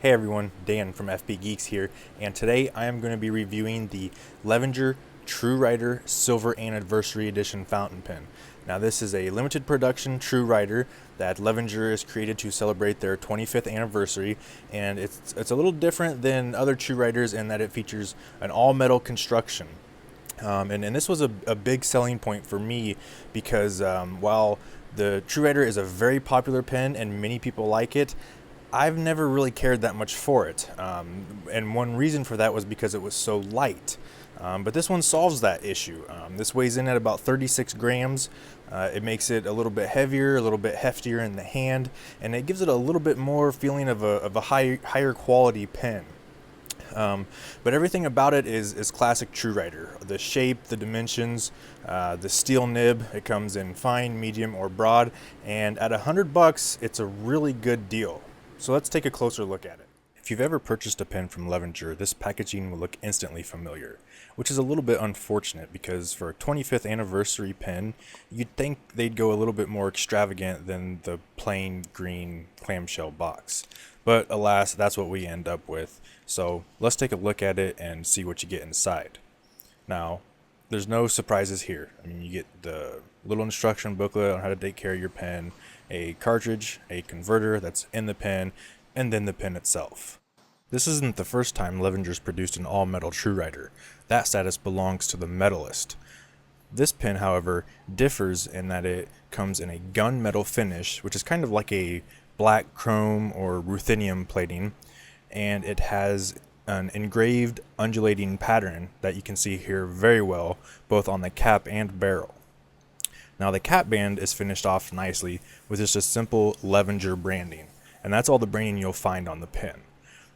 Hey everyone, Dan from FP Geeks here, and today I am going to be reviewing the Levenger True Writer Silver Anniversary Edition fountain pen. Now this is a limited production True Writer that Levenger has created to celebrate their 25th anniversary, and it's a little different than other True Writers in that it features an all-metal construction. And this was a big selling point for me because while the True Writer is a very popular pen and many people like it, I've never really cared that much for it, and one reason for that was because it was so light. But this one solves that issue. This weighs in at about 36 grams. It makes it a little bit heavier, a little bit heftier in the hand, and it gives it a little bit more feeling of a higher quality pen. But everything about it is classic True Writer. The shape, the dimensions, the steel nib. It comes in fine, medium, or broad, and at $100, it's a really good deal. So let's take a closer look at it. If you've ever purchased a pen from Levenger, this packaging will look instantly familiar, which is a little bit unfortunate because for a 25th anniversary pen, you'd think they'd go a little bit more extravagant than the plain green clamshell box. But alas, that's what we end up with. So let's take a look at it and see what you get inside. Now, there's no surprises here. I mean, you get the little instruction booklet on how to take care of your pen, a cartridge, a converter that's in the pen, and then the pen itself. This isn't the first time Levenger's produced an all-metal True Writer. That status belongs to the Metalist. This pen, however, differs in that it comes in a gunmetal finish, which is kind of like a black chrome or ruthenium plating, and it has an engraved undulating pattern that you can see here very well, both on the cap and barrel. Now the cap band is finished off nicely with just a simple Levenger branding, and that's all the branding you'll find on the pen.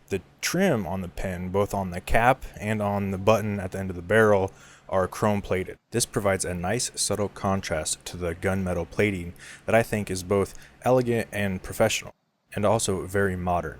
The trim on the pen, both on the cap and on the button at the end of the barrel, are chrome plated. This provides a nice subtle contrast to the gunmetal plating that I think is both elegant and professional, and also very modern.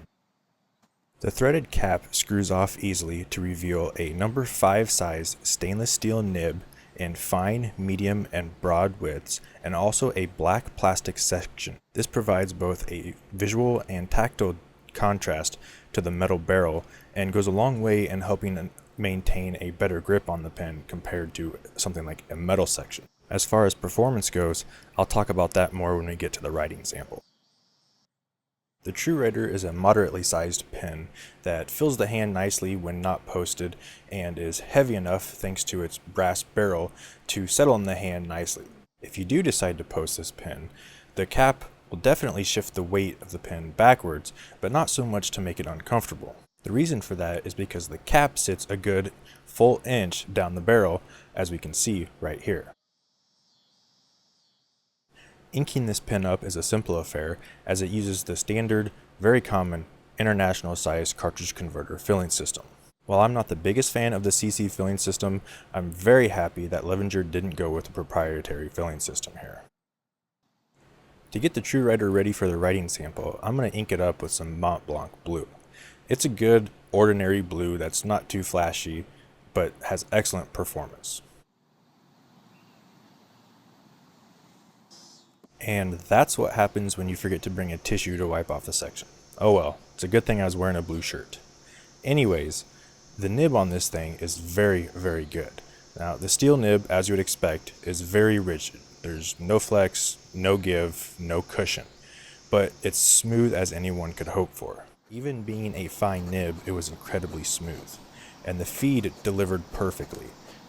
The threaded cap screws off easily to reveal a number 5 size stainless steel nib in fine, medium, and broad widths, and also a black plastic section. This provides both a visual and tactile contrast to the metal barrel and goes a long way in helping maintain a better grip on the pen compared to something like a metal section. As far as performance goes, I'll talk about that more when we get to the writing sample. The True Writer is a moderately sized pen that fills the hand nicely when not posted and is heavy enough, thanks to its brass barrel, to settle in the hand nicely. If you do decide to post this pen, the cap will definitely shift the weight of the pen backwards, but not so much to make it uncomfortable. The reason for that is because the cap sits a good full inch down the barrel, as we can see right here. Inking this pen up is a simple affair, as it uses the standard, very common, international size cartridge converter filling system. While I'm not the biggest fan of the CC filling system, I'm very happy that Levenger didn't go with a proprietary filling system here. To get the True Writer ready for the writing sample, I'm going to ink it up with some Mont Blanc blue. It's a good, ordinary blue that's not too flashy, but has excellent performance. And that's what happens when you forget to bring a tissue to wipe off the section. Oh well, it's a good thing I was wearing a blue shirt. Anyways, the nib on this thing is very, very good. Now, the steel nib, as you would expect, is very rigid. There's no flex, no give, no cushion. But it's smooth as anyone could hope for. Even being a fine nib, it was incredibly smooth. And the feed delivered perfectly.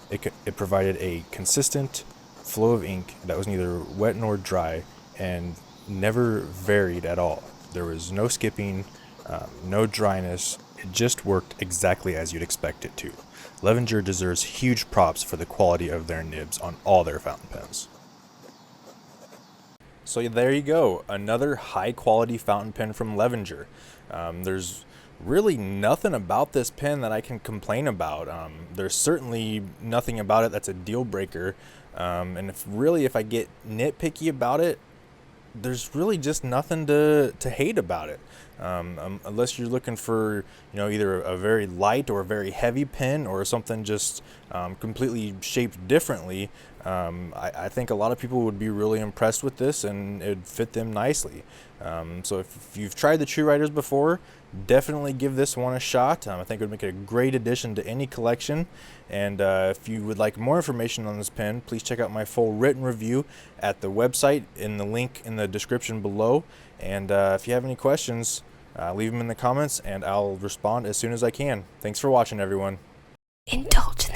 It provided a consistent flow of ink that was neither wet nor dry and never varied at all. There was no skipping, no dryness. It just worked exactly as you'd expect it to. Levenger deserves huge props for the quality of their nibs on all their fountain pens. So there you go, another high quality fountain pen from Levenger. There's really nothing about this pen that I can complain about. There's certainly nothing about it that's a deal breaker. And if I get nitpicky about it, there's really just nothing to hate about it. Unless you're looking for, either a very light or a very heavy pen or something just completely shaped differently. I think a lot of people would be really impressed with this, and it would fit them nicely. So if you've tried the True Riders before, definitely give this one a shot. I think it would make it a great addition to any collection. And if you would like more information on this pen, please check out my full written review at the website in the link in the description below. And if you have any questions, leave them in the comments and I'll respond as soon as I can. Thanks for watching, everyone. Indulge